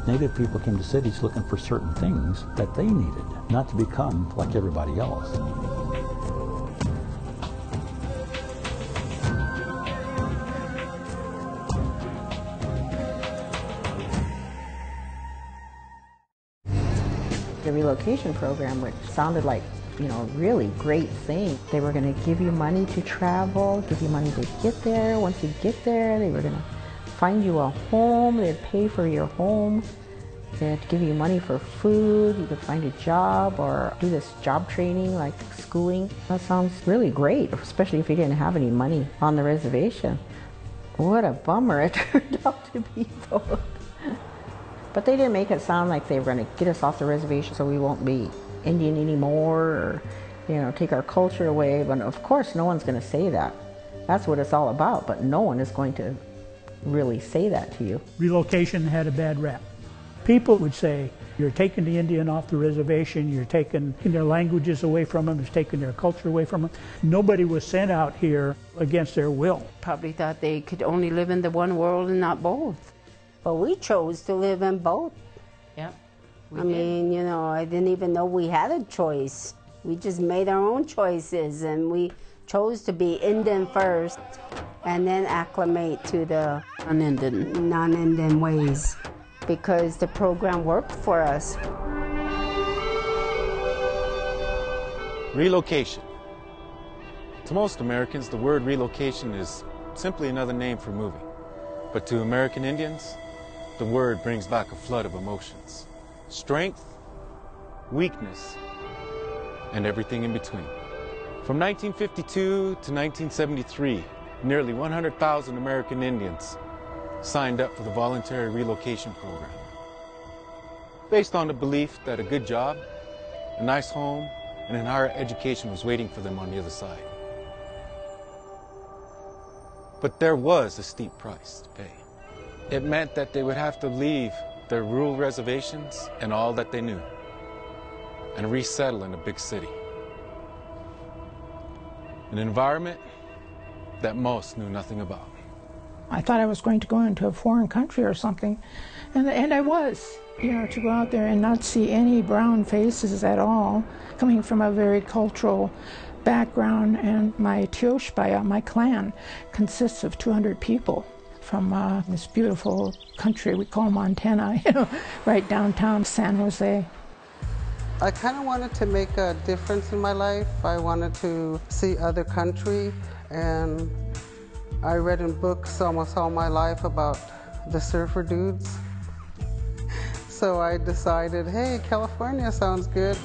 Native people came to cities looking for certain things that they needed, not to become like everybody else. The relocation program, which sounded like, really great thing. They were going to give you money to travel, give you money to get there. Once you get there, they were going to find you a home. They'd pay for your home. They'd give you money for food. You could find a job or do this job training, like schooling. That sounds really great, especially if you didn't have any money on the reservation. What a bummer it turned out to be, though. But they didn't make it sound like they were going to get us off the reservation so we won't be Indian anymore or, take our culture away. But of course, no one's going to say that. That's what it's all about, but no one is going to really say that to you. Relocation had a bad rap. People would say, you're taking the Indian off the reservation, you're taking their languages away from them, you're taking their culture away from them. Nobody was sent out here against their will. Probably thought they could only live in the one world and not both. But we chose to live in both. Yeah. I mean, I didn't even know we had a choice. We just made our own choices, and we chose to be Indian first and then acclimate to the non-Indian ways because the program worked for us. Relocation. To most Americans, the word relocation is simply another name for moving. But to American Indians, the word brings back a flood of emotions. Strength, weakness, and everything in between. From 1952 to 1973, nearly 100,000 American Indians signed up for the voluntary relocation program, based on the belief that a good job, a nice home, and a higher education was waiting for them on the other side. But there was a steep price to pay. It meant that they would have to leave their rural reservations and all that they knew and resettle in a big city. An environment that most knew nothing about. I thought I was going to go into a foreign country or something, and I was. To go out there and not see any brown faces at all, coming from a very cultural background, and my Tioshpaya, my clan, consists of 200 people from this beautiful country we call Montana, right downtown San Jose. I kind of wanted to make a difference in my life. I wanted to see other country, and I read in books almost all my life about the surfer dudes. So I decided, hey, California sounds good.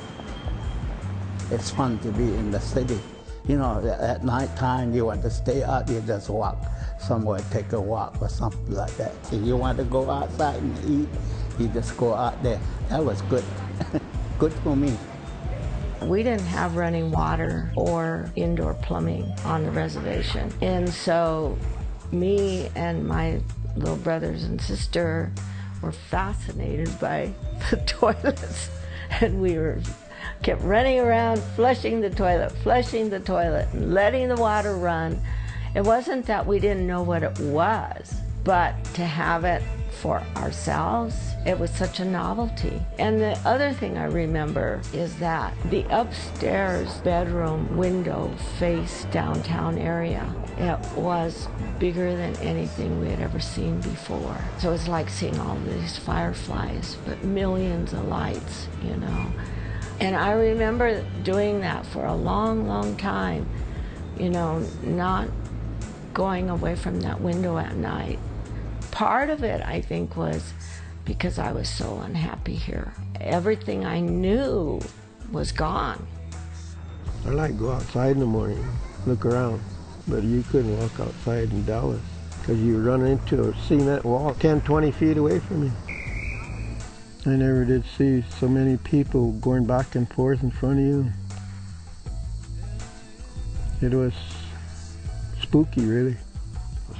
It's fun to be in the city. At night time you want to stay out, you just walk somewhere, take a walk or something like that. If you want to go outside and eat, you just go out there. That was good. Good for me. We didn't have running water or indoor plumbing on the reservation. And so me and my little brothers and sister were fascinated by the toilets. And we kept running around, flushing the toilet, and letting the water run. It wasn't that we didn't know what it was, but to have it for ourselves, it was such a novelty. And the other thing I remember is that the upstairs bedroom window faced downtown area. It was bigger than anything we had ever seen before. So it's like seeing all these fireflies, but millions of lights, And I remember doing that for a long, long time, not going away from that window at night. Part of it, I think, was because I was so unhappy here. Everything I knew was gone. I like to go outside in the morning, look around, but you couldn't walk outside in Dallas because you run into a cement wall 10, 20 feet away from you. I never did see so many people going back and forth in front of you. It was spooky, really.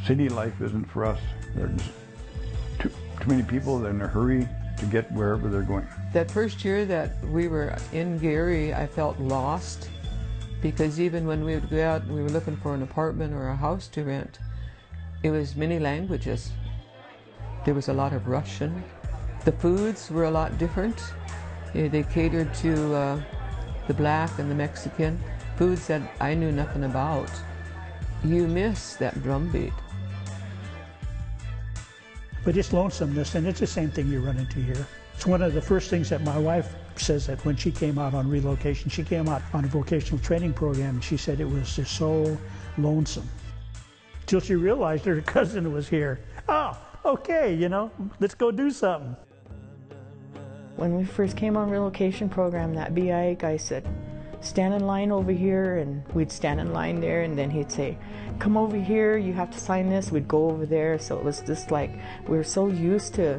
City life isn't for us. There's too many people. They're in a hurry to get wherever they're going. That first year that we were in Gary, I felt lost because even when we would go out and we were looking for an apartment or a house to rent, it was many languages. There was a lot of Russian, The foods were a lot different. They catered to the black and the Mexican, foods that I knew nothing about. You miss that drumbeat. But it's lonesomeness, and it's the same thing you run into here. It's one of the first things that my wife says, that when she came out on relocation, she came out on a vocational training program, and she said it was just so lonesome. Till she realized her cousin was here. Oh, okay, you know, let's go do something. When we first came on relocation program, that BIA guy said, stand in line over here, and we'd stand in line there, and then he'd say, come over here, you have to sign this. We'd go over there. So it was just like, we were so used to,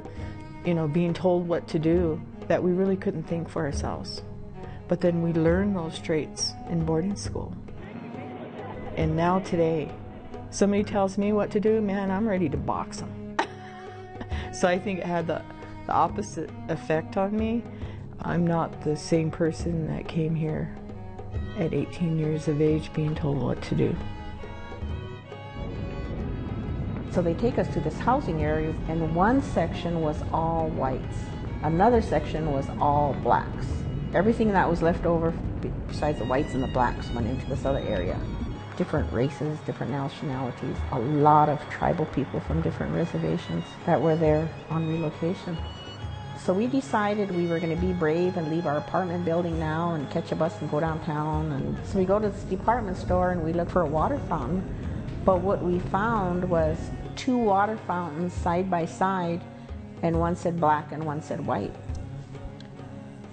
you know, being told what to do that we really couldn't think for ourselves. But then we learned those traits in boarding school. And now today, somebody tells me what to do, man, I'm ready to box them. So I think it had the opposite effect on me. I'm not the same person that came here at 18 years of age being told what to do. So they take us to this housing area, and one section was all whites. Another section was all blacks. Everything that was left over besides the whites and the blacks went into this other area. Different races, different nationalities, a lot of tribal people from different reservations that were there on relocation. So we decided we were going to be brave and leave our apartment building now and catch a bus and go downtown. And so we go to this department store and we look for a water fountain. But what we found was 2 water fountains side by side, and one said black and one said white.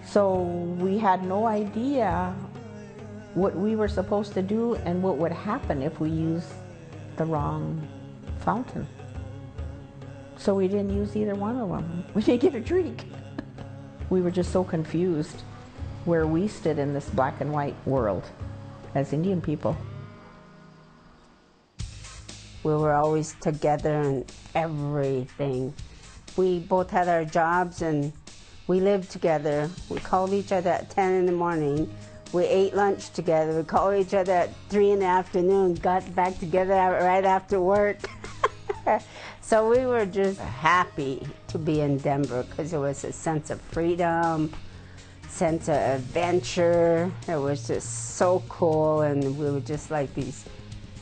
So we had no idea what we were supposed to do and what would happen if we used the wrong fountain. So we didn't use either one of them. We didn't get a drink. We were just so confused where we stood in this black and white world as Indian people. We were always together in everything. We both had our jobs and we lived together. We called each other at 10 in the morning. We ate lunch together. We called each other at 3 in the afternoon, got back together right after work. So we were just happy to be in Denver because it was a sense of freedom, sense of adventure. It was just so cool, and we were just like these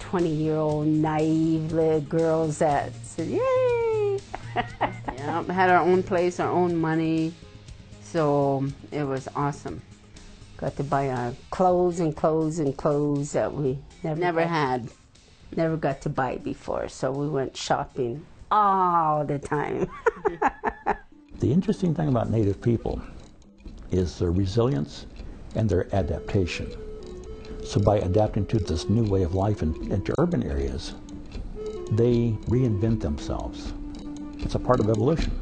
20-year-old naive little girls that said, yay! Yeah, had our own place, our own money, so it was awesome. Got to buy our clothes and clothes and clothes that we never had. Never got to buy before, so we went shopping all the time. The interesting thing about Native people is their resilience and their adaptation. So by adapting to this new way of life into urban areas, they reinvent themselves. It's a part of evolution.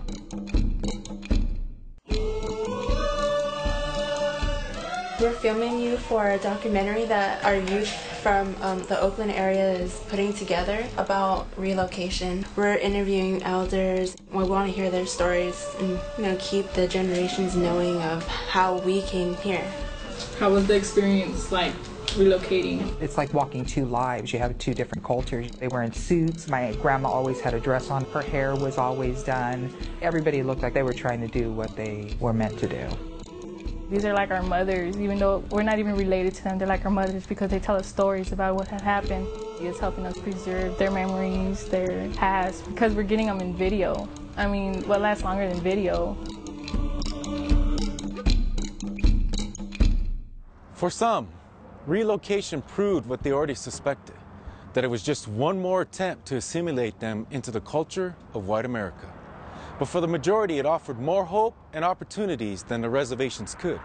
We're filming you for a documentary that our youth from the Oakland area is putting together about relocation. We're interviewing elders. We want to hear their stories and keep the generations knowing of how we came here. How was the experience like relocating? It's like walking 2 lives. You have 2 different cultures. They were in suits. My grandma always had a dress on. Her hair was always done. Everybody looked like they were trying to do what they were meant to do. These are like our mothers, even though we're not even related to them. They're like our mothers because they tell us stories about what had happened. It's helping us preserve their memories, their past, because we're getting them in video. I mean, what lasts longer than video? For some, relocation proved what they already suspected, that it was just one more attempt to assimilate them into the culture of white America. But for the majority, it offered more hope and opportunities than the reservations could.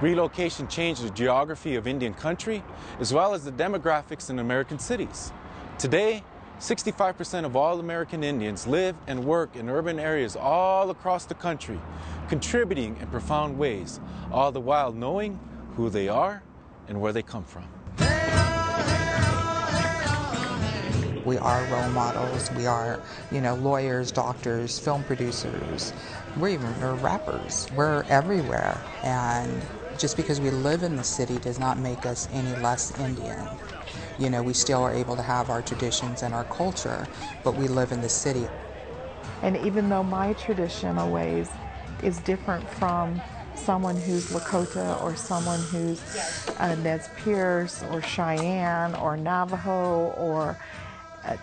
Relocation changed the geography of Indian country, as well as the demographics in American cities. Today, 65% of all American Indians live and work in urban areas all across the country, contributing in profound ways, all the while knowing who they are and where they come from. We are role models. We are, lawyers, doctors, film producers. We're rappers. We're everywhere. And just because we live in the city does not make us any less Indian. We still are able to have our traditions and our culture, but we live in the city. And even though my traditional ways is different from someone who's Lakota or someone who's Nez Perce or Cheyenne or Navajo or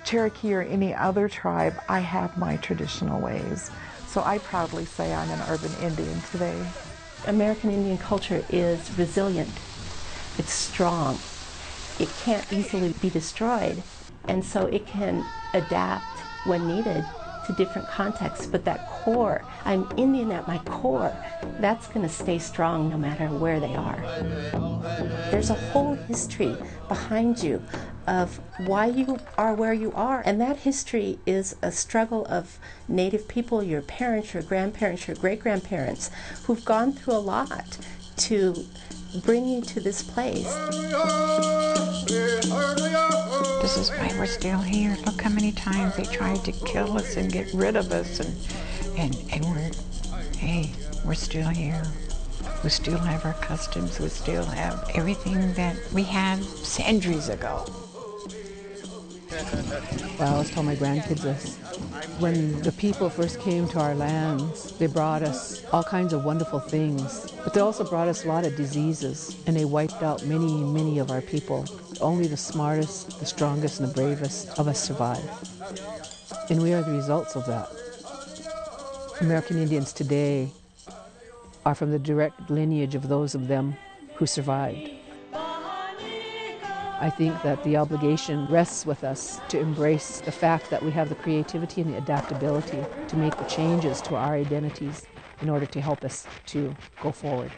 Cherokee or any other tribe, I have my traditional ways. So I proudly say I'm an urban Indian today. American Indian culture is resilient. It's strong. It can't easily be destroyed, and so it can adapt when needed to different contexts. But that core, I'm Indian at my core, that's going to stay strong no matter where they are. There's a whole history behind you of why you are where you are, and that history is a struggle of Native people, your parents, your grandparents, your great-grandparents, who've gone through a lot to bring you to this place. This is why we're still here. Look how many times they tried to kill us and get rid of us, and we're still here. We still have our customs. We still have everything that we had centuries ago. I always tell my grandkids this. When the people first came to our lands, they brought us all kinds of wonderful things, but they also brought us a lot of diseases, and they wiped out many, many of our people. Only the smartest, the strongest, and the bravest of us survived. And we are the results of that. American Indians today are from the direct lineage of those of them who survived. I think that the obligation rests with us to embrace the fact that we have the creativity and the adaptability to make the changes to our identities in order to help us to go forward.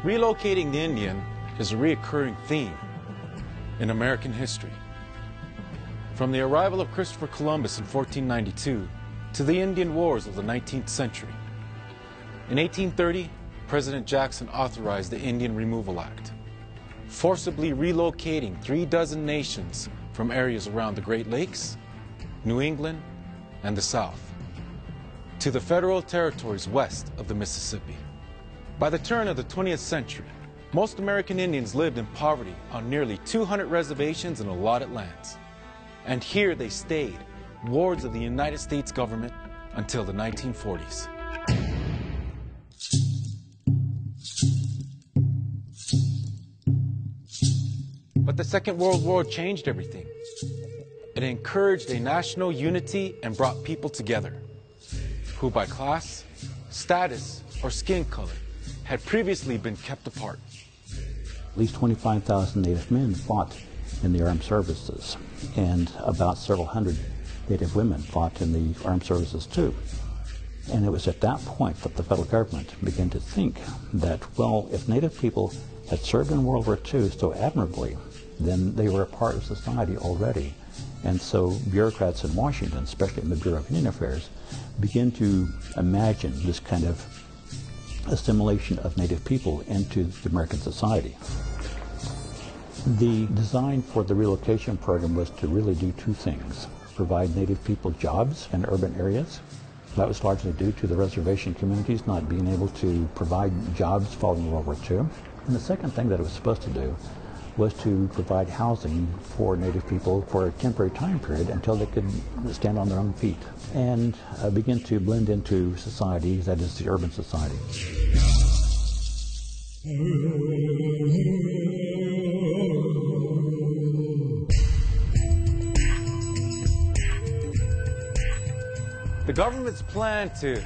Relocating the Indian is a recurring theme in American history. From the arrival of Christopher Columbus in 1492 to the Indian Wars of the 19th century. In 1830, President Jackson authorized the Indian Removal Act, forcibly relocating 36 nations from areas around the Great Lakes, New England, and the South to the federal territories west of the Mississippi. By the turn of the 20th century, most American Indians lived in poverty on nearly 200 reservations and allotted lands. And here they stayed, wards of the United States government, until the 1940s. But the Second World War changed everything. It encouraged a national unity and brought people together, who by class, status, or skin color had previously been kept apart. At least 25,000 Native men fought in the armed services, and about several hundred Native women fought in the armed services too. And it was at that point that the federal government began to think that, well, if Native people had served in World War II so admirably, then they were a part of society already. And so bureaucrats in Washington, especially in the Bureau of Indian Affairs, began to imagine this kind of assimilation of Native people into the American society. The design for the relocation program was to really do two things: provide Native people jobs in urban areas. That was largely due to the reservation communities not being able to provide jobs following World War II. And the second thing that it was supposed to do was to provide housing for Native people for a temporary time period until they could stand on their own feet and begin to blend into society, that is the urban society. The government's plan to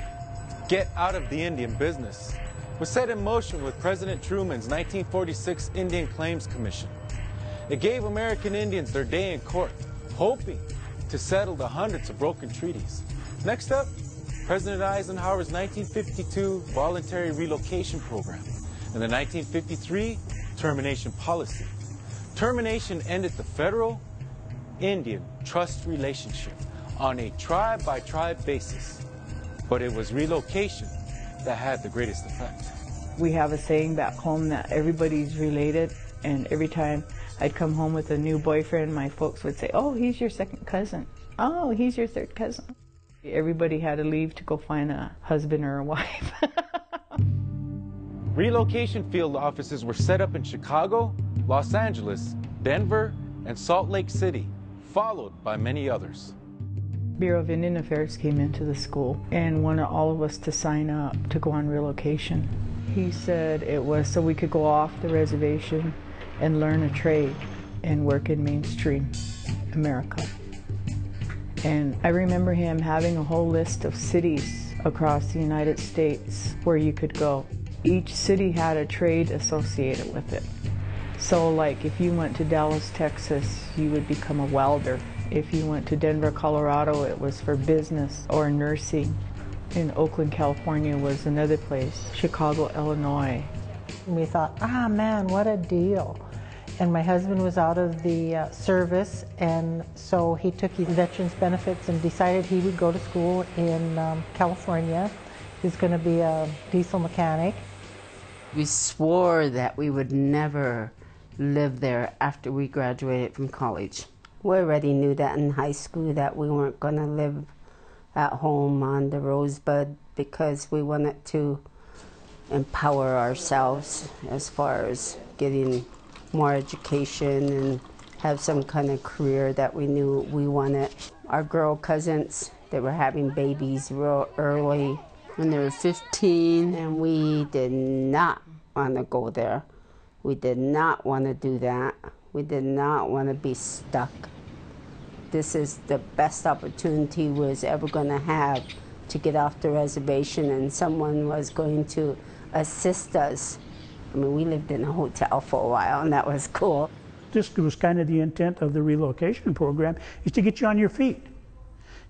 get out of the Indian business was set in motion with President Truman's 1946 Indian Claims Commission. It gave American Indians their day in court, hoping to settle the hundreds of broken treaties. Next up, President Eisenhower's 1952 Voluntary Relocation Program and the 1953 Termination Policy. Termination ended the federal-Indian trust relationship on a tribe-by-tribe basis, but it was relocation that had the greatest effect. We have a saying back home that everybody's related, and every time I'd come home with a new boyfriend, my folks would say, "Oh, he's your second cousin. Oh, he's your third cousin." Everybody had to leave to go find a husband or a wife. Relocation field offices were set up in Chicago, Los Angeles, Denver, and Salt Lake City, followed by many others. Bureau of Indian Affairs came into the school and wanted all of us to sign up to go on relocation. He said it was so we could go off the reservation and learn a trade and work in mainstream America. And I remember him having a whole list of cities across the United States where you could go. Each city had a trade associated with it. So like if you went to Dallas, Texas, you would become a welder. If you went to Denver, Colorado, it was for business or nursing. In Oakland, California was another place. Chicago, Illinois. We thought, ah man, what a deal. And my husband was out of the service, and so he took his veterans benefits and decided he would go to school in California. He was going to be a diesel mechanic. We swore that we would never live there after we graduated from college. We already knew that in high school that we weren't going to live at home on the Rosebud because we wanted to empower ourselves as far as getting more education and have some kind of career that we knew we wanted. Our girl cousins, they were having babies real early when they were 15, and we did not want to go there. We did not want to do that. We did not want to be stuck. This is the best opportunity we was ever going to have to get off the reservation, and someone was going to assist us. I mean, we lived in a hotel for a while, and that was cool. This was kind of the intent of the relocation program, is to get you on your feet.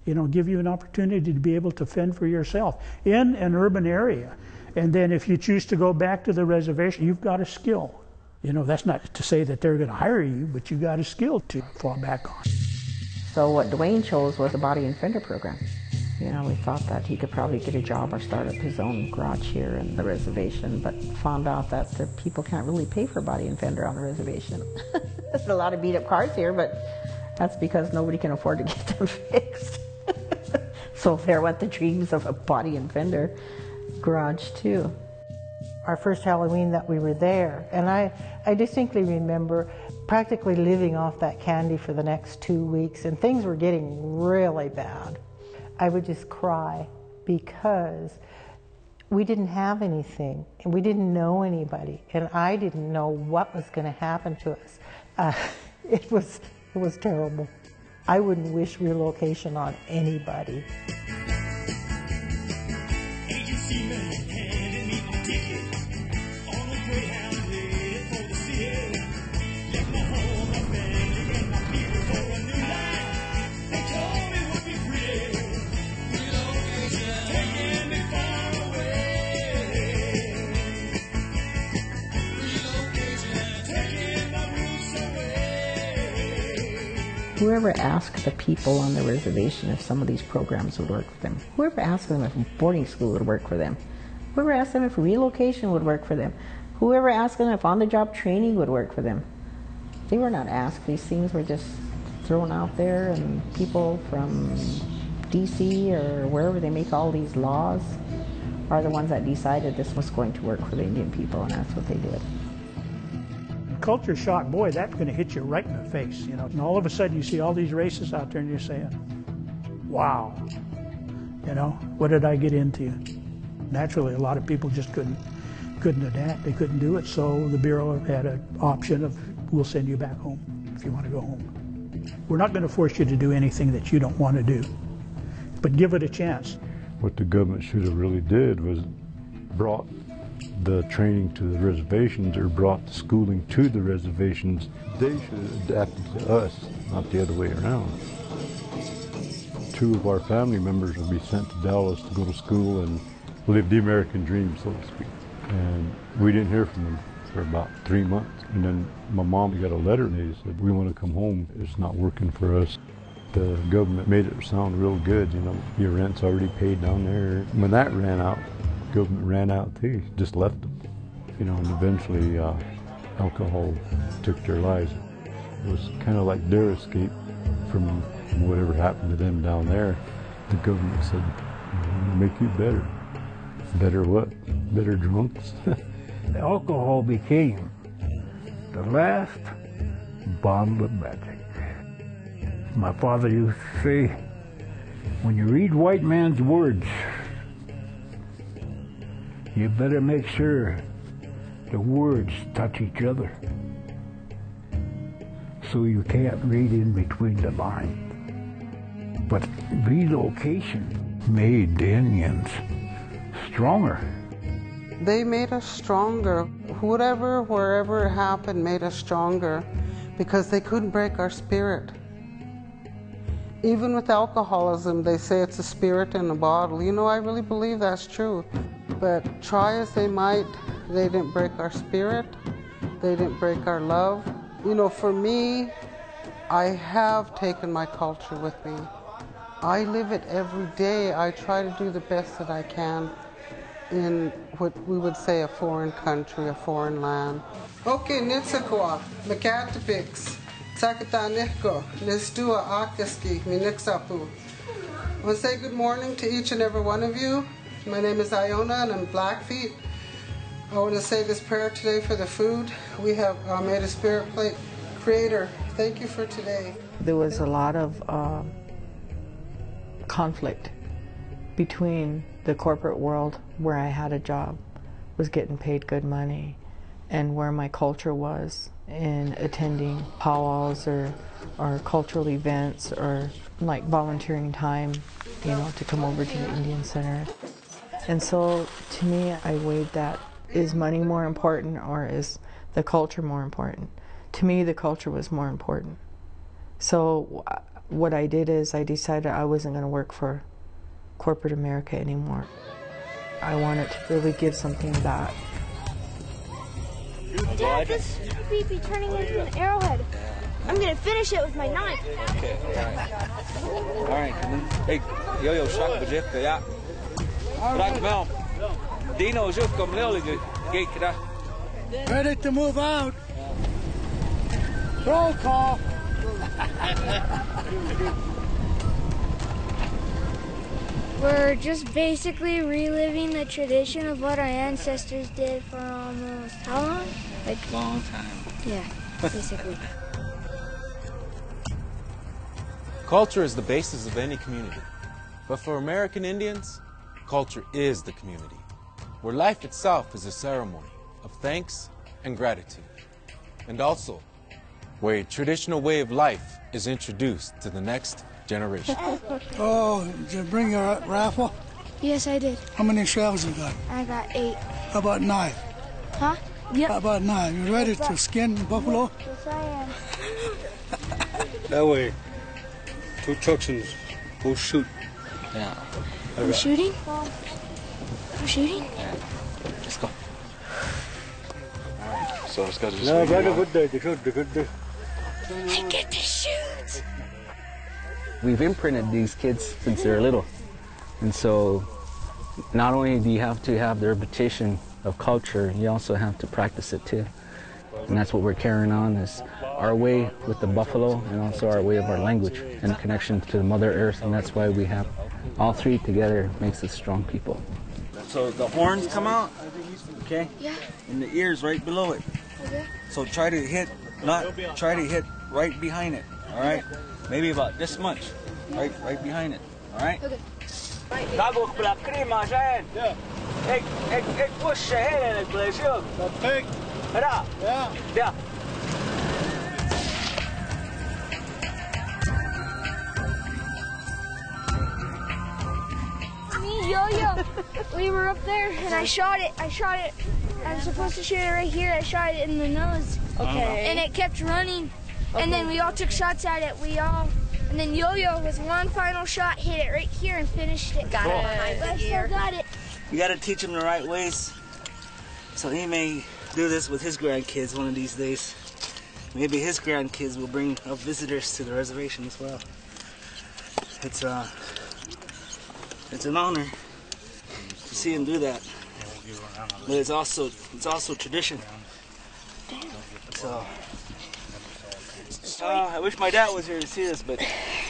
You know, give you an opportunity to be able to fend for yourself in an urban area. And then if you choose to go back to the reservation, you've got a skill. You know, that's not to say that they're going to hire you, but you got a skill to fall back on. So what Dwayne chose was the body and fender program. You know, we thought that he could probably get a job or start up his own garage here in the reservation, but found out that the people can't really pay for body and fender on the reservation. There's a lot of beat up cars here, but that's because nobody can afford to get them fixed. So there went the dreams of a body and fender garage too. Our first Halloween that we were there, and I distinctly remember practically living off that candy for the next 2 weeks, and things were getting really bad. I would just cry because we didn't have anything, and we didn't know anybody, and I didn't know what was going to happen to us. It was terrible. I wouldn't wish relocation on anybody. Whoever asked the people on the reservation if some of these programs would work for them? Whoever asked them if boarding school would work for them? Whoever asked them if relocation would work for them? Whoever asked them if on-the-job training would work for them? They were not asked. These things were just thrown out there, and people from DC or wherever they make all these laws are the ones that decided this was going to work for the Indian people, and that's what they did. Culture shock, boy, that's going to hit you right in the face, you know. And all of a sudden you see all these races out there and you're saying, wow, you know, what did I get into? Naturally, a lot of people just couldn't adapt. They couldn't do it, so the Bureau had an option of, we'll send you back home if you want to go home. We're not going to force you to do anything that you don't want to do, but give it a chance. What the government should have really did was brought the training to the reservations, or brought the schooling to the reservations. They should have adapted to us, not the other way around. 2 of our family members would be sent to Dallas to go to school and live the American dream, so to speak. And we didn't hear from them for about 3 months. And then my mom got a letter and they said, we want to come home. It's not working for us. The government made it sound real good, you know, your rent's already paid down there. When that ran out, government ran out too, just left them. You know, and eventually alcohol took their lives. It was kind of like their escape from whatever happened to them down there. The government said, we'll make you better. Better what? Better drunks? The alcohol became the last bottle of magic. My father used to say, when you read white man's words, you better make sure the words touch each other, so you can't read in between the lines. But relocation made the Indians stronger. They made us stronger. Whatever, wherever it happened, made us stronger because they couldn't break our spirit. Even with alcoholism, they say it's a spirit in a bottle. You know, I really believe that's true. But try as they might, they didn't break our spirit. They didn't break our love. You know, for me, I have taken my culture with me. I live it every day. I try to do the best that I can in what we would say a foreign country, a foreign land. Okay, Nitsakwa, Makatapix, Sakataniko, Nistua Akaski, Minixapu. I want to say good morning to each and every one of you. My name is Iona and I'm Blackfeet. I want to say this prayer today for the food. We have made a spirit plate. Creator, thank you for today. There was a lot of conflict between the corporate world, where I had a job, was getting paid good money, and where my culture was in attending powwows or cultural events, or like volunteering time, you know, to come over to the Indian Center. And so to me, I weighed that. Is money more important, or is the culture more important? To me, the culture was more important. So what I did is I decided I wasn't going to work for corporate America anymore. I wanted to really give something back. Dad, this should be turning into an arrowhead. I'm going to finish it with my knife. Okay, all right. Hey, yo, shaka bajifka, yeah. Right, Mel. Dino, just come little gate. Ready to move out. Roll call. We're just basically reliving the tradition of what our ancestors did for almost how long? Like long time. Yeah, basically. Culture is the basis of any community. But for American Indians, culture is the community, where life itself is a ceremony of thanks and gratitude, and also where a traditional way of life is introduced to the next generation. Oh, did you bring your raffle? Yes, I did. How many shells you got? I got 8. How about knife? Huh? Yep. How about knife? You ready to skin buffalo? Yes, I am. That way, 2 trucks and go shoot. Yeah. I'm shooting? I'm shooting? Yeah. Let's go. So it's got to just No, very good day. Good day. I get to shoot! We've imprinted these kids since they're little. And so not only do you have to have the repetition of culture, you also have to practice it too. And that's what we're carrying on, is our way with the buffalo, and also our way of our language and connection to the Mother Earth. And that's why we have all 3 together, makes us strong people. So the horns come out, okay? Yeah. And the ears right below it. Okay. So try to hit right behind it, all right? Maybe about this much, right behind it, all right? Okay. Yeah. Me, Yo-Yo, we were up there and I shot it. I'm supposed to shoot it right here. I shot it in the nose. Okay. And it kept running. Okay. And then we all took shots at it. And then Yo-Yo with one final shot hit it right here and finished it. Got it behind the ear. I still got it. You got to teach him the right ways, so he may do this with his grandkids one of these days. Maybe his grandkids will bring up visitors to the reservation as well. It's an honor to see him do that, but it's also tradition. So I wish my dad was here to see this, but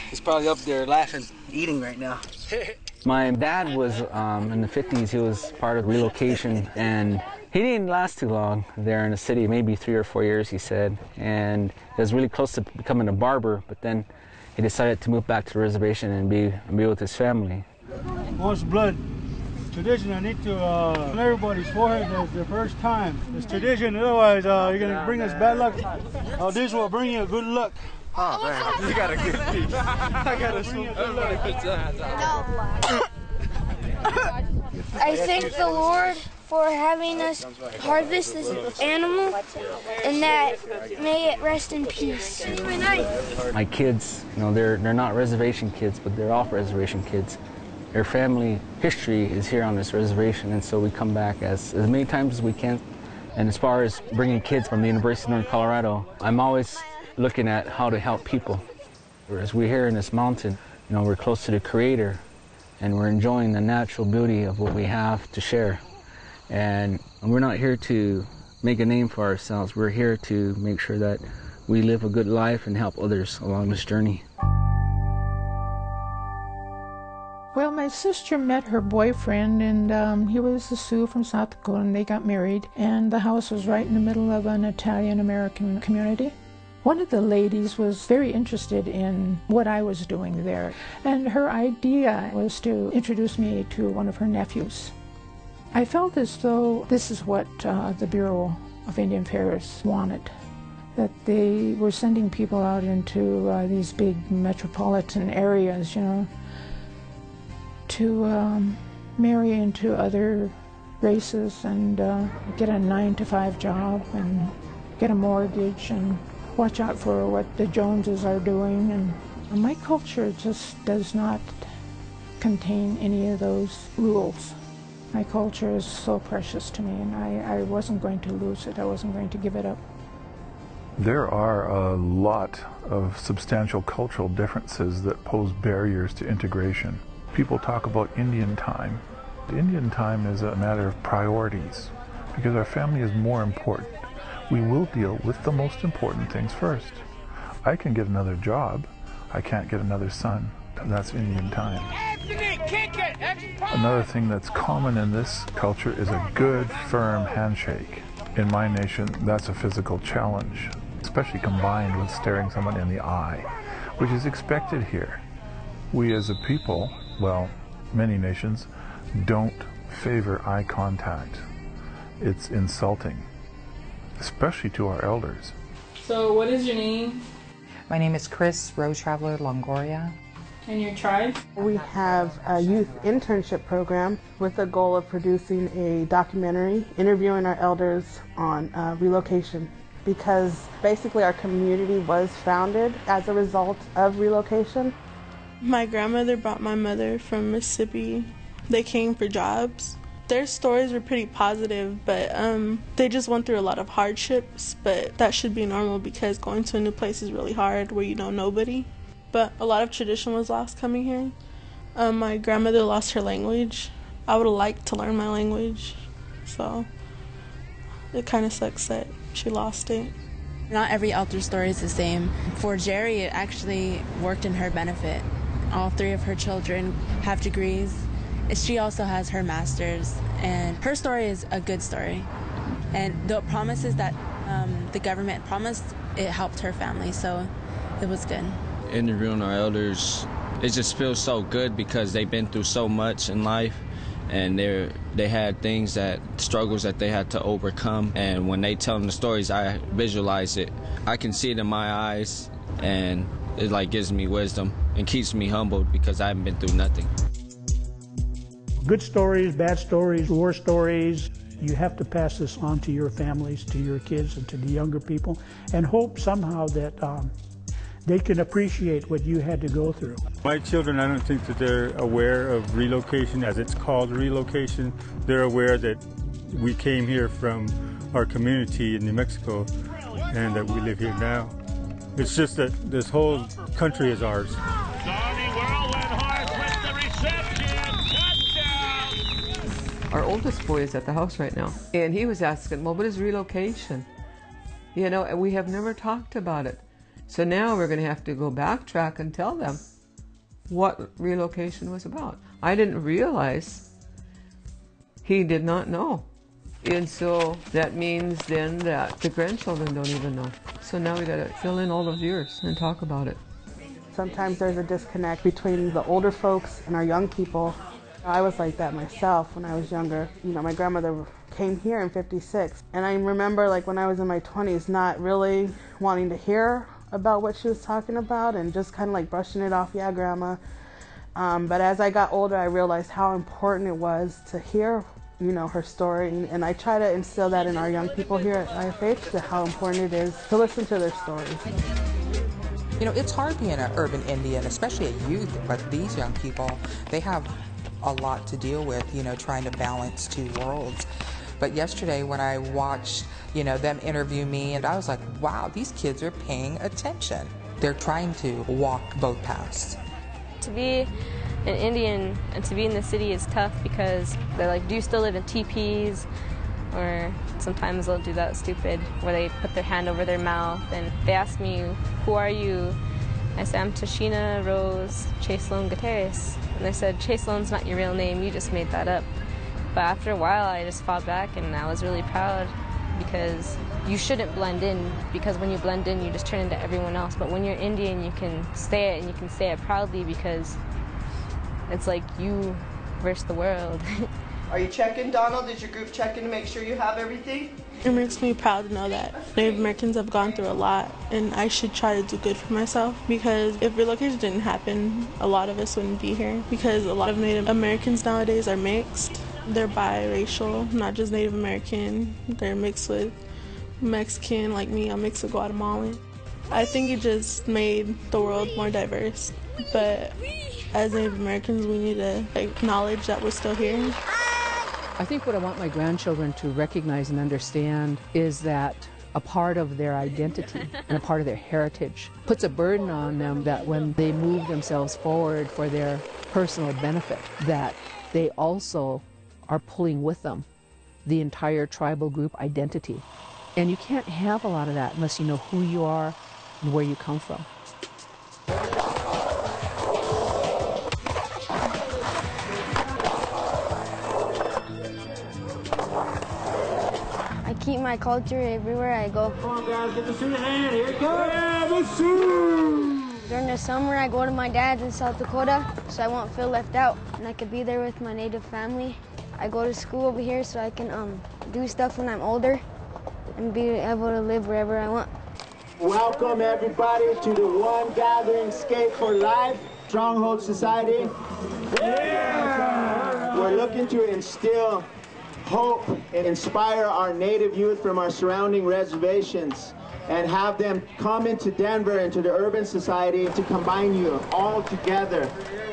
he's probably up there laughing, eating right now. My dad was, in the 50s, he was part of relocation, and he didn't last too long there in the city, maybe 3 or 4 years, he said. And he was really close to becoming a barber, but then he decided to move back to the reservation and be with his family. Once blood. Tradition, I need to on everybody's forehead as the first time. It's tradition, otherwise you're going to bring us bad luck. This will bring you good luck. Oh man, you got a good piece. I got a good luck. I thank the Lord for having us harvest this animal, and that may it rest in peace. My kids, you know, they're not reservation kids, but they're off-reservation kids. Their family history is here on this reservation, and so we come back as many times as we can. And as far as bringing kids from the University of Northern Colorado, I'm always looking at how to help people. As we're here in this mountain, you know, we're close to the Creator, and we're enjoying the natural beauty of what we have to share. And we're not here to make a name for ourselves. We're here to make sure that we live a good life and help others along this journey. Well, my sister met her boyfriend, and he was a Sioux from South Dakota, and they got married, and the house was right in the middle of an Italian-American community. One of the ladies was very interested in what I was doing there, and her idea was to introduce me to one of her nephews. I felt as though this is what the Bureau of Indian Affairs wanted, that they were sending people out into these big metropolitan areas, you know, to marry into other races and get a 9-to-5 job and get a mortgage and watch out for what the Joneses are doing. And my culture just does not contain any of those rules. My culture is so precious to me, and I wasn't going to lose it. I wasn't going to give it up. There are a lot of substantial cultural differences that pose barriers to integration. People talk about Indian time. Indian time is a matter of priorities, because our family is more important. We will deal with the most important things first. I can get another job. I can't get another son. That's Indian time. Another thing that's common in this culture is a good, firm handshake. In my nation, that's a physical challenge, especially combined with staring someone in the eye, which is expected here. We as a people, well, many nations, don't favor eye contact. It's insulting, especially to our elders. So what is your name? My name is Chris, Road Traveler Longoria. And your tribe? We have a youth internship program with the goal of producing a documentary interviewing our elders on relocation, because basically our community was founded as a result of relocation. My grandmother brought my mother from Mississippi. They came for jobs. Their stories were pretty positive, but they just went through a lot of hardships, but that should be normal because going to a new place is really hard where you know nobody. But a lot of tradition was lost coming here. My grandmother lost her language. I would have liked to learn my language, so it kind of sucks that she lost it. Not every elder story is the same. For Jerry, it actually worked in her benefit. All 3 of her children have degrees. She also has her master's, and her story is a good story. And the promises that the government promised, it helped her family, so it was good. Interviewing our elders, it just feels so good because they've been through so much in life, and they had struggles that they had to overcome. And when they tell them the stories, I visualize it. I can see it in my eyes, and it like gives me wisdom and keeps me humbled because I haven't been through nothing. Good stories, bad stories, war stories. You have to pass this on to your families, to your kids, and to the younger people, and hope somehow that they can appreciate what you had to go through. My children, I don't think that they're aware of relocation, as it's called relocation. They're aware that we came here from our community in New Mexico and that we live here now. It's just that this whole country is ours. Our oldest boy is at the house right now, and he was asking, well, what is relocation? You know, and we have never talked about it. So now we're going to have to go backtrack and tell them what relocation was about. I didn't realize he did not know. And so that means then that the grandchildren don't even know. So now we got to fill in all those years and talk about it. sometimes there's a disconnect between the older folks and our young people. I was like that myself when I was younger. You know, my grandmother came here in '56, and I remember like when I was in my 20s not really wanting to hear about what she was talking about and just kind of like brushing it off, yeah, grandma. But as I got older, I realized how important it was to hear, you know, her story, and I try to instill that in our young people here at IFH, to how important it is to listen to their stories. You know, it's hard being an urban Indian, especially a youth, but these young people, they have a lot to deal with, you know, trying to balance two worlds. But yesterday when I watched, you know, them interview me, and I was like, wow, these kids are paying attention. They're trying to walk both paths. To be an Indian and to be in the city is tough because they're like, do you still live in teepees? Or sometimes they'll do that stupid where they put their hand over their mouth and they ask me, who are you? I said, I'm Tashina Rose Chase-Loan Gutierrez. And they said, Chase-Loan's not your real name, you just made that up. But after a while, I just fought back, and I was really proud because you shouldn't blend in, because when you blend in, you just turn into everyone else. But when you're Indian, you can say it, and you can say it proudly because it's like you versus the world. Are you checking, Donald? Is your group checking to make sure you have everything? It makes me proud to know that Native Americans have gone through a lot, and I should try to do good for myself, because if relocation didn't happen, a lot of us wouldn't be here, because a lot of Native Americans nowadays are mixed. They're biracial, not just Native American. They're mixed with Mexican, like me. I'm mixed with Guatemalan. I think it just made the world more diverse, but as Native Americans, we need to acknowledge that we're still here. I think what I want my grandchildren to recognize and understand is that a part of their identity and a part of their heritage puts a burden on them, that when they move themselves forward for their personal benefit, that they also are pulling with them the entire tribal group identity. And you can't have a lot of that unless you know who you are and where you come from. I keep my culture everywhere I go. Come on, guys, get the Sioux hand. Here it goes. Yeah, the Sioux! During the summer, I go to my dad's in South Dakota, so I won't feel left out, and I could be there with my Native family. I go to school over here so I can do stuff when I'm older and be able to live wherever I want. Welcome, everybody, to the One Gathering Skate for Life Stronghold Society. Yeah! We're looking to instill hope and inspire our Native youth from our surrounding reservations and have them come into Denver, into the urban society, to combine you all together.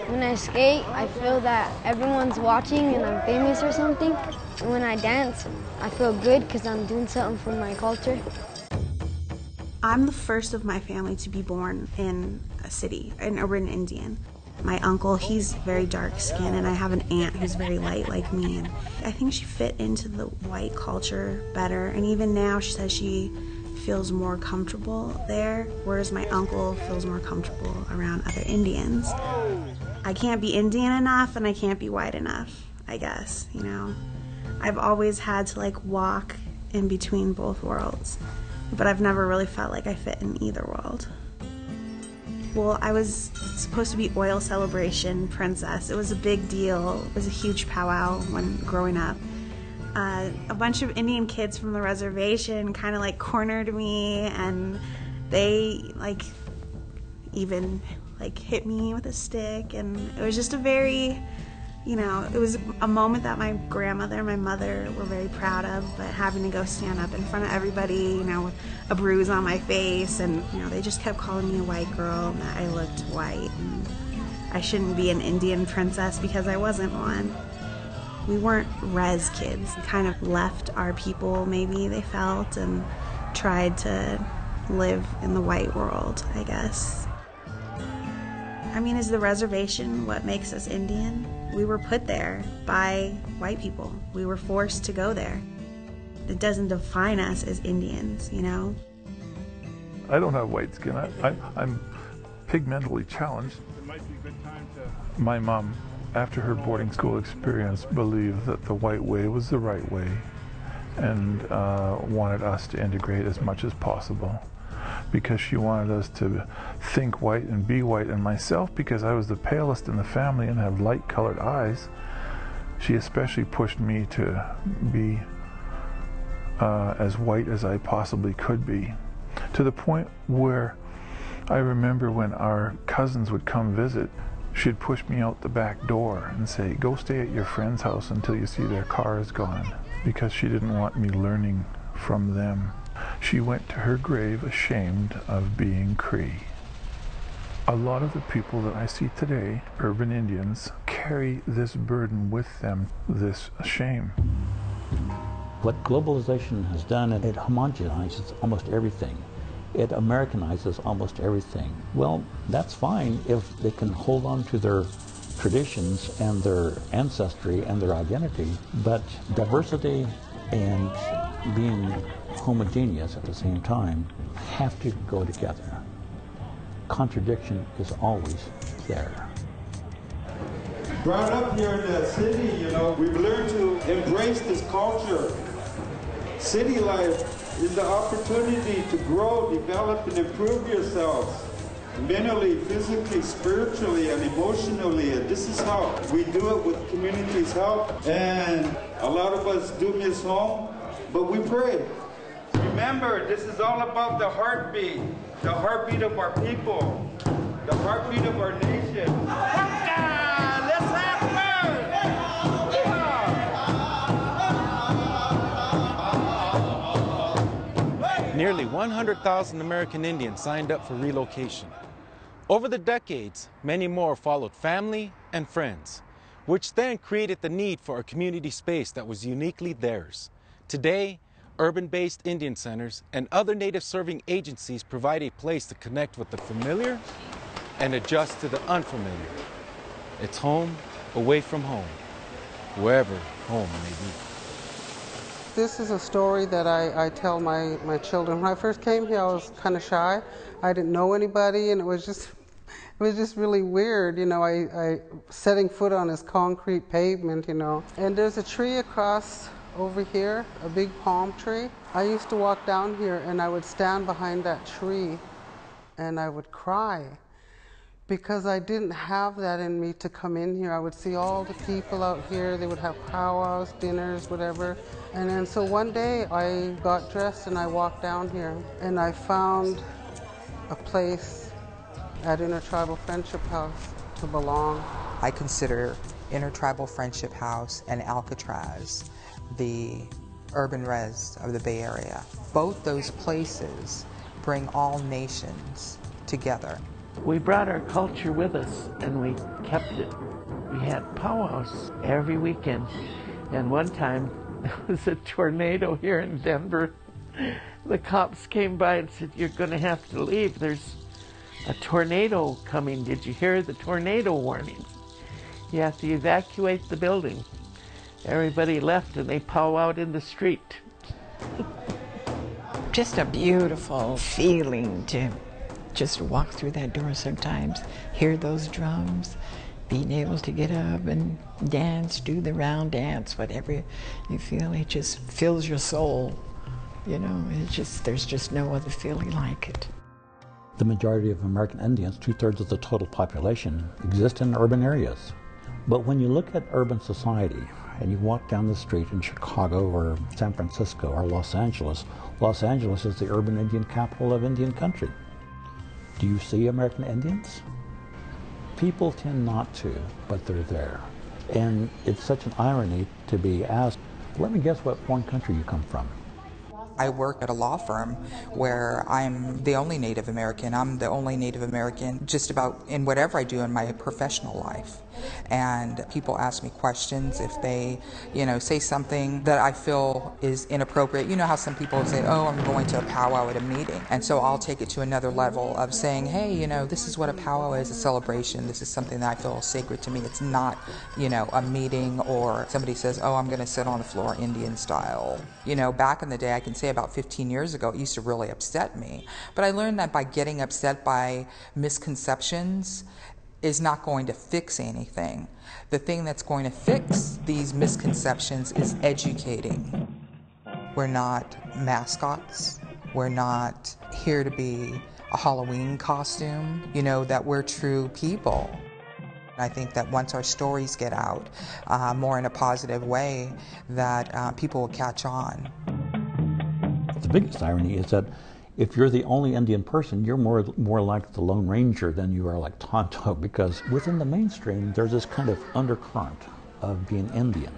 When I skate, I feel that everyone's watching and I'm famous or something. And when I dance, I feel good because I'm doing something for my culture. I'm the first of my family to be born in a city, an urban Indian. My uncle, he's very dark skinned, and I have an aunt who's very light like me. And I think she fit into the white culture better, and even now she says she feels more comfortable there, whereas my uncle feels more comfortable around other Indians. I can't be Indian enough and I can't be white enough, I guess, you know. I've always had to walk in between both worlds, but I've never really felt like I fit in either world. Well, I was supposed to be oil celebration princess. It was a big deal. It was a huge powwow when growing up. A bunch of Indian kids from the reservation kind of cornered me, and they even hit me with a stick, and it was just a very, it was a moment that my grandmother and my mother were very proud of, but having to go stand up in front of everybody, with a bruise on my face, and they just kept calling me a white girl and that I looked white, and I shouldn't be an Indian princess because I wasn't one. We weren't res kids. We kind of left our people, maybe they felt, and tried to live in the white world, I guess. I mean, is the reservation what makes us Indian? We were put there by white people. We were forced to go there. It doesn't define us as Indians, I don't have white skin. I'm pigmentally challenged. My mom, after her boarding school experience, believed that the white way was the right way and wanted us to integrate as much as possible, because she wanted us to think white and be white. And myself, because I was the palest in the family and have light-colored eyes, she especially pushed me to be as white as I possibly could be, to the point where I remember when our cousins would come visit, she'd push me out the back door and say, "Go stay at your friend's house until you see their car is gone," because she didn't want me learning from them. She went to her grave ashamed of being Cree. A lot of the people that I see today, urban Indians, carry this burden with them, this shame. What globalization has done, it homogenizes almost everything. It Americanizes almost everything. Well, that's fine if they can hold on to their traditions and their ancestry and their identity, but diversity and being homogeneous at the same time have to go together. Contradiction is always there. Brought up here in the city, you know, we've learned to embrace this culture. City life is the opportunity to grow, develop, and improve yourselves mentally, physically, spiritually, and emotionally. And this is how we do it with community's help. And a lot of us do miss home, but we pray. Remember, this is all about the heartbeat of our people, the heartbeat of our nation. Let's have fun! Nearly 100,000 American Indians signed up for relocation. Over the decades, many more followed family and friends, which then created the need for a community space that was uniquely theirs. Today, urban-based Indian centers and other native-serving agencies provide a place to connect with the familiar and adjust to the unfamiliar. It's home away from home, wherever home may be. This is a story that I tell my children. When I first came here, I was kind of shy. I didn't know anybody, and it was just really weird, you know, I setting foot on this concrete pavement, you know. And there's a tree across over here, a big palm tree. I used to walk down here and I would stand behind that tree and I would cry because I didn't have that in me to come in here. I would see all the people out here, they would have powwows, dinners, whatever. And then so one day I got dressed and I walked down here and I found a place at Intertribal Friendship House to belong. I consider Intertribal Friendship House and Alcatraz the urban res of the Bay Area. Both those places bring all nations together. We brought our culture with us and we kept it. We had powwows every weekend. And one time there was a tornado here in Denver. The cops came by and said, "You're going to have to leave. There's a tornado coming. Did you hear the tornado warnings? You have to evacuate the building." Everybody left and they powwowed in the street. Just a beautiful feeling to just walk through that door sometimes, hear those drums, being able to get up and dance, do the round dance, whatever you feel. It just fills your soul. You know, there's just no other feeling like it. The majority of American Indians, 2/3 of the total population, exist in urban areas. But when you look at urban society and you walk down the street in Chicago or San Francisco or Los Angeles is the urban Indian capital of Indian country. Do you see American Indians? People tend not to, but they're there. And it's such an irony to be asked, let me guess what foreign country you come from. I work at a law firm where I'm the only Native American. I'm the only Native American just about in whatever I do in my professional life. And people ask me questions if they, you know, say something that I feel is inappropriate. You know how some people say, "Oh, I'm going to a powwow at a meeting." And so I'll take it to another level of saying, "Hey, you know, this is what a powwow is, a celebration. This is something that I feel is sacred to me. It's not, you know, a meeting," or somebody says, "Oh, I'm going to sit on the floor Indian style." You know, back in the day, I can say about 15 years ago, it used to really upset me. But I learned that by getting upset by misconceptions is not going to fix anything. The thing that's going to fix these misconceptions is educating. We're not mascots. We're not here to be a Halloween costume, that we're true people. I think that once our stories get out more in a positive way, that people will catch on. The biggest irony is that if you're the only Indian person, you're more like the Lone Ranger than you are like Tonto, because within the mainstream, there's this kind of undercurrent of being Indian.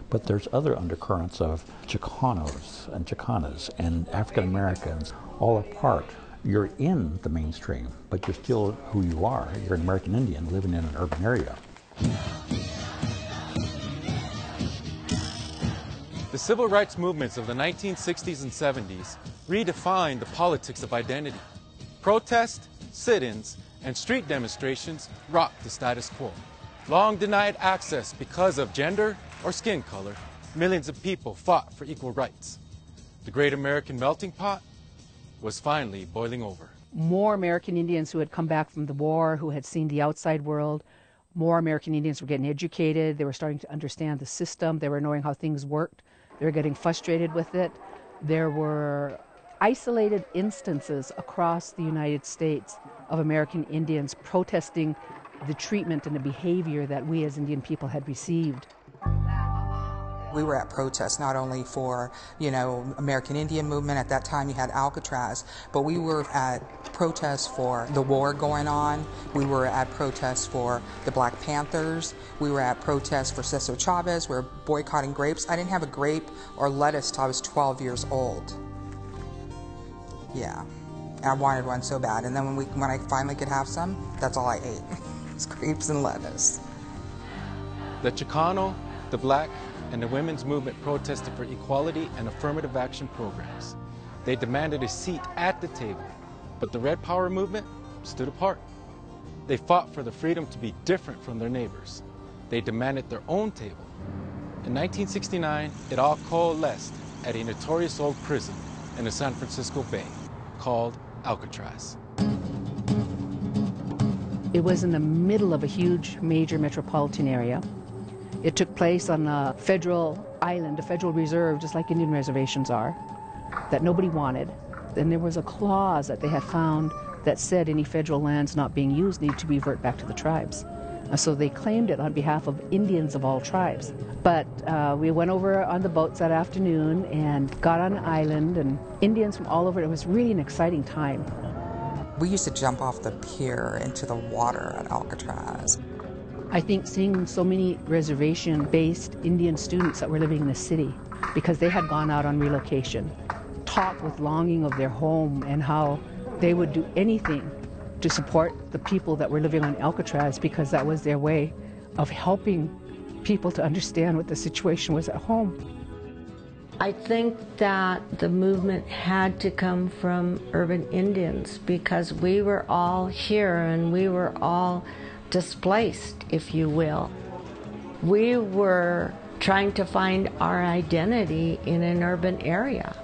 But there's other undercurrents of Chicanos and Chicanas and African Americans all apart. You're in the mainstream, but you're still who you are. You're an American Indian living in an urban area. The civil rights movements of the 1960s and 70s redefined the politics of identity. Protests, sit-ins, and street demonstrations rocked the status quo. Long denied access because of gender or skin color, millions of people fought for equal rights. The great American melting pot was finally boiling over. More American Indians who had come back from the war, who had seen the outside world, more American Indians were getting educated, they were starting to understand the system, they were knowing how things worked, they were getting frustrated with it. There were isolated instances across the United States of American Indians protesting the treatment and the behavior that we as Indian people had received. We were at protests not only for, American Indian movement. At that time you had Alcatraz, but we were at protests for the war going on. We were at protests for the Black Panthers. We were at protests for Cesar Chavez. We were boycotting grapes. I didn't have a grape or lettuce till I was 12 years old. Yeah, and I wanted one so bad. And then when I finally could have some, that's all I ate. It was grapes and lettuce. The Chicano, the Black, and the women's movement protested for equality and affirmative action programs. They demanded a seat at the table, but the Red Power movement stood apart. They fought for the freedom to be different from their neighbors. They demanded their own table. In 1969, it all coalesced at a notorious old prison in the San Francisco Bay called Alcatraz. It was in the middle of a huge major metropolitan area. It took place on a federal island, a federal reserve, just like Indian reservations are, that nobody wanted. And there was a clause that they had found that said any federal lands not being used need to revert back to the tribes. So they claimed it on behalf of Indians of all tribes. But we went over on the boats that afternoon and got on an island, and Indians from all over. It was really an exciting time. We used to jump off the pier into the water at Alcatraz. I think seeing so many reservation-based Indian students that were living in the city because they had gone out on relocation, talk with longing of their home and how they would do anything to support the people that were living on Alcatraz because that was their way of helping people to understand what the situation was at home. I think that the movement had to come from urban Indians because we were all here and we were all displaced, if you will. We were trying to find our identity in an urban area.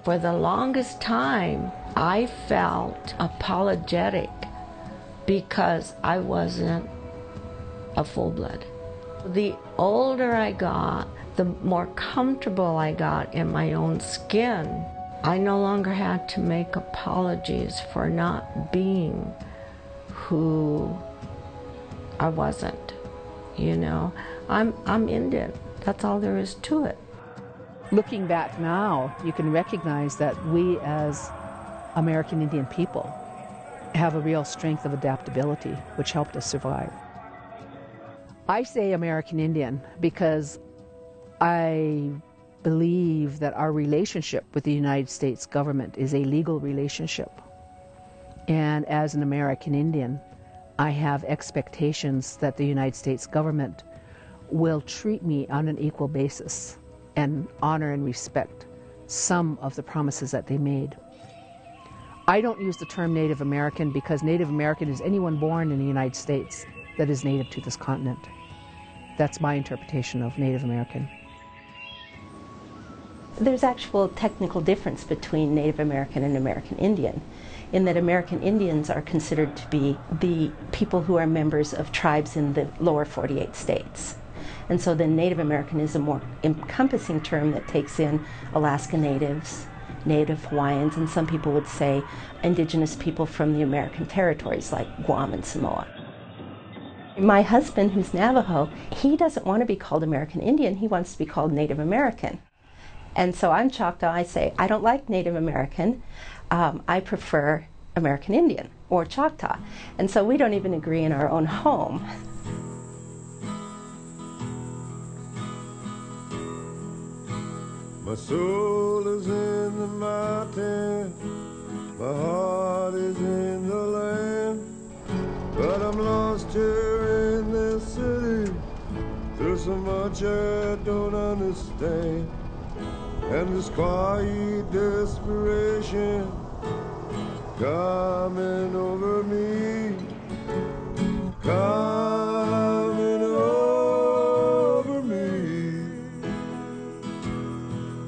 For the longest time, I felt apologetic because I wasn't a full-blood. The older I got, the more comfortable I got in my own skin. I no longer had to make apologies for not being who I wasn't, I'm Indian. That's all there is to it. Looking back now, you can recognize that we as American Indian people have a real strength of adaptability, which helped us survive. I say American Indian because I believe that our relationship with the United States government is a legal relationship. And as an American Indian, I have expectations that the United States government will treat me on an equal basis and honor and respect some of the promises that they made. I don't use the term Native American because Native American is anyone born in the United States that is native to this continent. That's my interpretation of Native American. There's actual technical difference between Native American and American Indian, in that American Indians are considered to be the people who are members of tribes in the lower 48 states. And so then Native American is a more encompassing term that takes in Alaska Natives, Native Hawaiians, and some people would say indigenous people from the American territories like Guam and Samoa. My husband, who's Navajo, he doesn't want to be called American Indian, he wants to be called Native American. And so I'm Choctaw, I say, I don't like Native American, I prefer American Indian or Choctaw. And so we don't even agree in our own home. My soul is in the mountain, my heart is in the land, but I'm lost here in this city. There's so much I don't understand, and this quiet desperation coming over me, coming over me.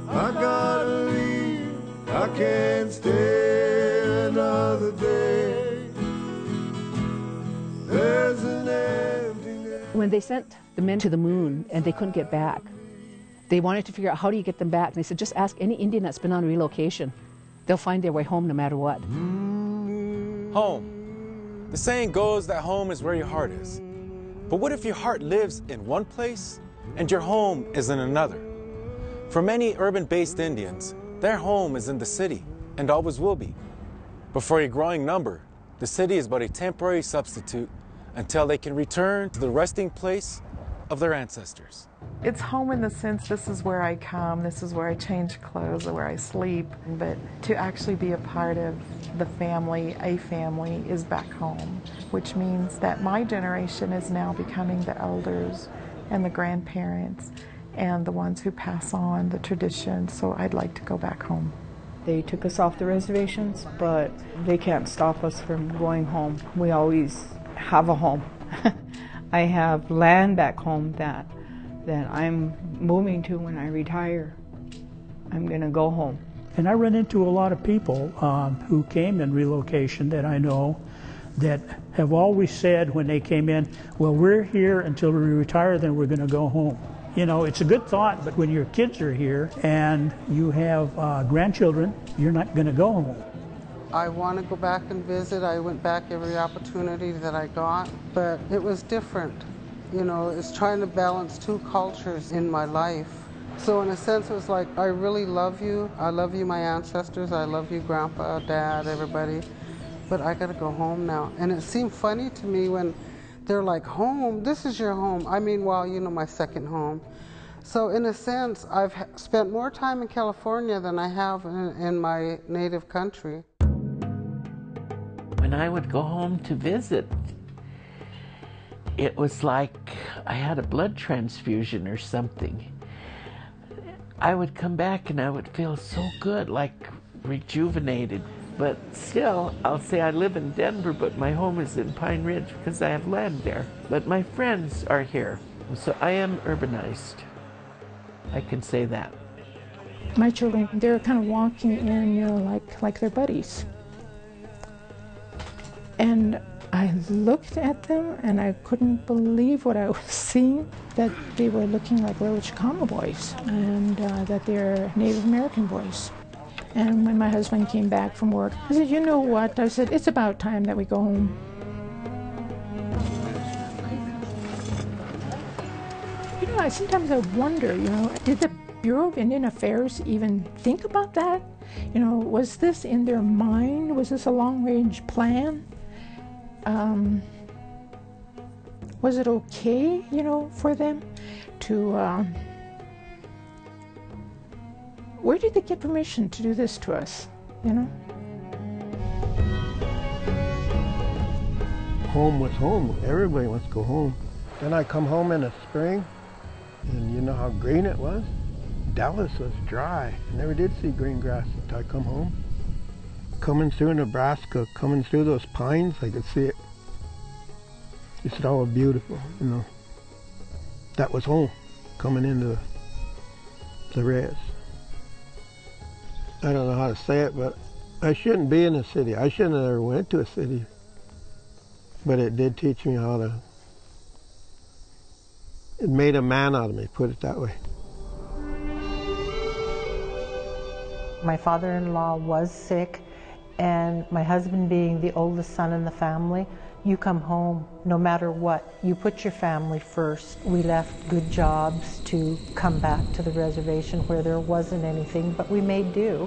I gotta leave, I can't stay another day. There's an emptiness. When they sent the men to the moon and they couldn't get back, they wanted to figure out how do you get them back. And they said, just ask any Indian that's been on relocation. They'll find their way home no matter what. Home. The saying goes that home is where your heart is. But what if your heart lives in one place and your home is in another? For many urban-based Indians, their home is in the city and always will be. But for a growing number, the city is but a temporary substitute until they can return to the resting place of their ancestors. It's home in the sense this is where I come, this is where I change clothes, or where I sleep, but to actually be a part of the family, a family, is back home, which means that my generation is now becoming the elders and the grandparents and the ones who pass on the tradition, so I'd like to go back home. They took us off the reservations, but they can't stop us from going home. We always have a home. I have land back home that I'm moving to when I retire. I'm going to go home. And I run into a lot of people who came in relocation that I know that have always said when they came in, well, we're here until we retire, then we're going to go home. You know, it's a good thought, but when your kids are here and you have grandchildren, you're not going to go home. I want to go back and visit. I went back every opportunity that I got, but it was different. You know, it's trying to balance two cultures in my life. So in a sense, it was like, I really love you. I love you, my ancestors. I love you, Grandpa, Dad, everybody. But I got to go home now. And it seemed funny to me when they're like, home? This is your home. I mean, well, you know, my second home. So in a sense, I've spent more time in California than I have in my native country. When I would go home to visit, it was like I had a blood transfusion or something. I would come back and I would feel so good, like rejuvenated. But still, I'll say I live in Denver, but my home is in Pine Ridge because I have land there. But my friends are here, so I am urbanized. I can say that. My children, they're kind of walking in, you know, like their buddies. And I looked at them and I couldn't believe what I was seeing, that they were looking like little Chicano boys and that they're Native American boys. And when my husband came back from work, I said, you know what? I said, it's about time that we go home. You know, sometimes I wonder, you know, did the Bureau of Indian Affairs even think about that? You know, was this in their mind? Was this a long-range plan? Was it okay, you know, for them to, where did they get permission to do this to us, you know? Home was home. Everybody wants to go home. Then I come home in the spring, and you know how green it was? Dallas was dry. I never did see green grass until I come home. Coming through Nebraska, coming through those pines, I could see it. It's all beautiful, you know. That was home, coming into the res. I don't know how to say it, but I shouldn't be in a city. I shouldn't have ever went to a city. But it did teach me how to, it made a man out of me, put it that way. My father-in-law was sick, and my husband being the oldest son in the family, you come home no matter what. You put your family first. We left good jobs to come back to the reservation where there wasn't anything, but we made do.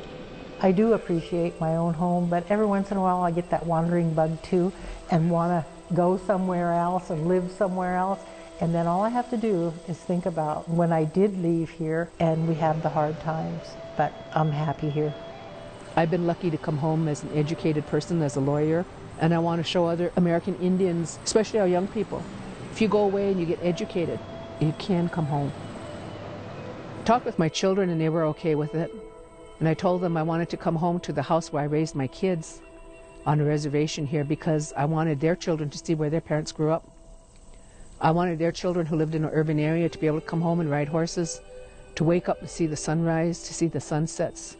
I do appreciate my own home, but every once in a while I get that wandering bug too and want to go somewhere else and live somewhere else. And then all I have to do is think about when I did leave here and we had the hard times, but I'm happy here. I've been lucky to come home as an educated person, as a lawyer, and I want to show other American Indians, especially our young people, if you go away and you get educated, you can come home. I talked with my children and they were okay with it. And I told them I wanted to come home to the house where I raised my kids on a reservation here because I wanted their children to see where their parents grew up. I wanted their children who lived in an urban area to be able to come home and ride horses, to wake up and see the sunrise, to see the sunsets,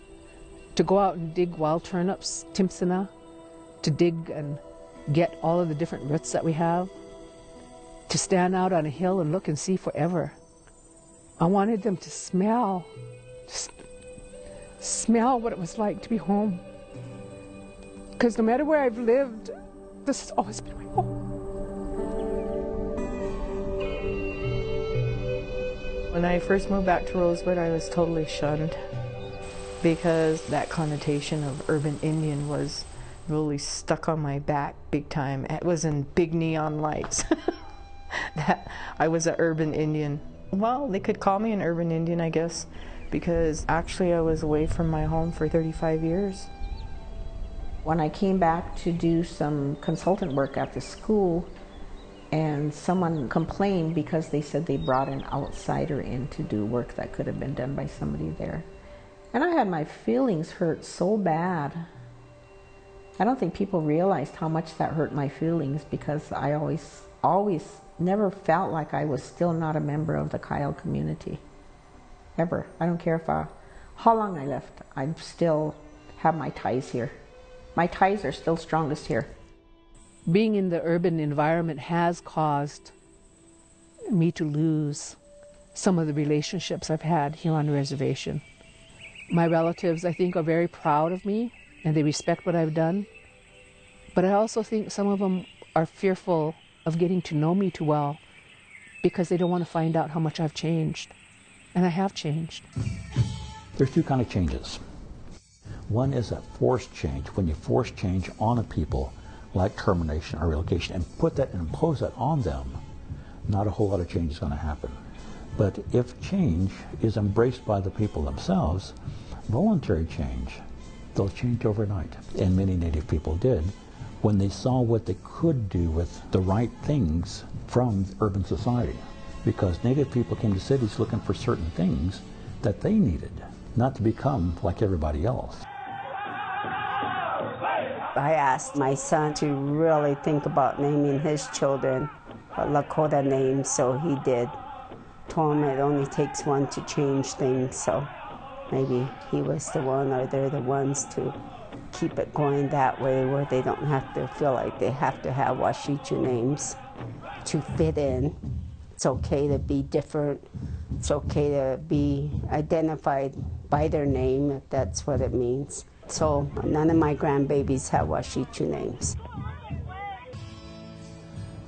to go out and dig wild turnips, timsana, to dig and get all of the different roots that we have, to stand out on a hill and look and see forever. I wanted them to smell what it was like to be home. Because no matter where I've lived, this has always been my home. When I first moved back to Rosewood, I was totally shunned because that connotation of urban Indian was really stuck on my back big time. It was in big neon lights that I was an urban Indian. Well, they could call me an urban Indian, I guess, because actually I was away from my home for 35 years. When I came back to do some consultant work at the school, and someone complained because they said they brought an outsider in to do work that could have been done by somebody there. And I had my feelings hurt so bad. I don't think people realized how much that hurt my feelings because I always never felt like I was still not a member of the Kyle community. Ever. I don't care how long I left. I still have my ties here. My ties are still strongest here. Being in the urban environment has caused me to lose some of the relationships I've had here on the reservation. My relatives, I think, are very proud of me and they respect what I've done. But I also think some of them are fearful of getting to know me too well because they don't want to find out how much I've changed. And I have changed. There's two kinds of changes. One is a forced change, when you force change on a people, like termination or relocation, and put that and impose that on them, not a whole lot of change is going to happen. But if change is embraced by the people themselves, voluntary change, they'll change overnight. And many Native people did when they saw what they could do with the right things from urban society. Because Native people came to cities looking for certain things that they needed, not to become like everybody else. I asked my son to really think about naming his children a Lakota name, so he did. Told him it only takes one to change things, so maybe he was the one or they're the ones to keep it going that way where they don't have to feel like they have to have Washichu names to fit in. It's okay to be different. It's okay to be identified by their name if that's what it means. So none of my grandbabies have Washichu names.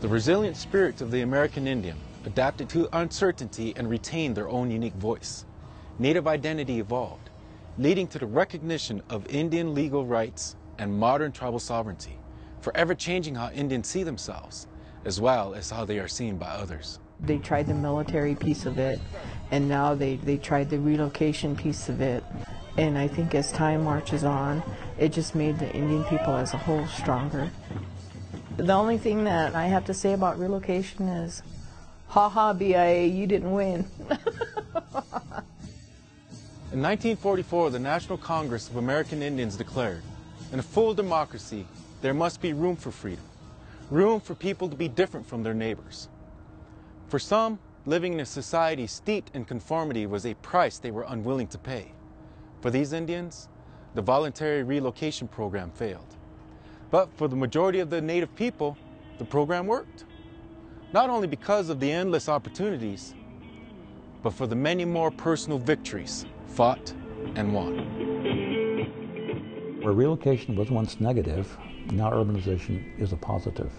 The resilient spirit of the American Indian adapted to uncertainty and retained their own unique voice. Native identity evolved, leading to the recognition of Indian legal rights and modern tribal sovereignty, forever changing how Indians see themselves, as well as how they are seen by others. They tried the military piece of it, and now they tried the relocation piece of it. And I think as time marches on, it just made the Indian people as a whole stronger. The only thing that I have to say about relocation is, ha ha BIA, you didn't win. In 1944, the National Congress of American Indians declared, in a full democracy, there must be room for freedom, room for people to be different from their neighbors. For some, living in a society steeped in conformity was a price they were unwilling to pay. For these Indians, the voluntary relocation program failed. But for the majority of the Native people, the program worked. Not only because of the endless opportunities, but for the many more personal victories fought and won. Where relocation was once negative, now urbanization is a positive.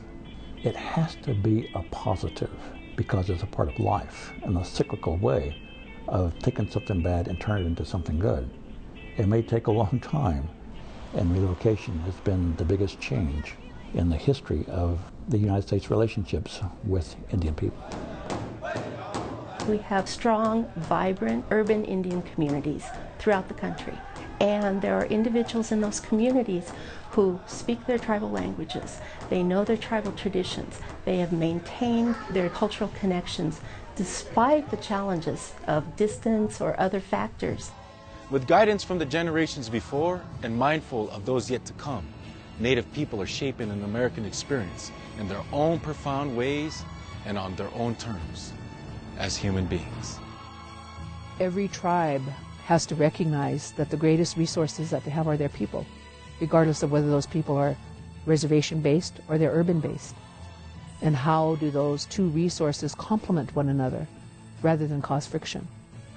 It has to be a positive because it's a part of life and a cyclical way of taking something bad and turning it into something good. It may take a long time, and relocation has been the biggest change in the history of the United States relationships with Indian people. We have strong, vibrant urban Indian communities throughout the country. And there are individuals in those communities who speak their tribal languages. They know their tribal traditions. They have maintained their cultural connections despite the challenges of distance or other factors. With guidance from the generations before and mindful of those yet to come, Native people are shaping an American experience in their own profound ways and on their own terms as human beings. Every tribe has to recognize that the greatest resources that they have are their people, regardless of whether those people are reservation-based or they're urban-based. And how do those two resources complement one another rather than cause friction?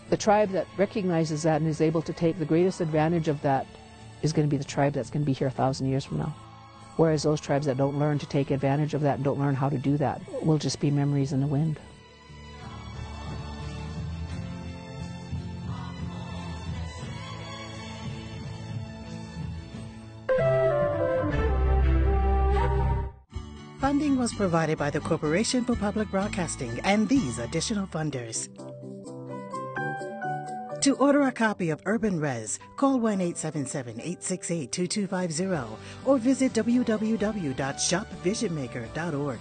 The tribe that recognizes that and is able to take the greatest advantage of that is going to be the tribe that's going to be here 1,000 years from now. Whereas those tribes that don't learn to take advantage of that and don't learn how to do that will just be memories in the wind. Funding was provided by the Corporation for Public Broadcasting and these additional funders. To order a copy of Urban Res, call 1-877-868-2250 or visit www.shopvisionmaker.org.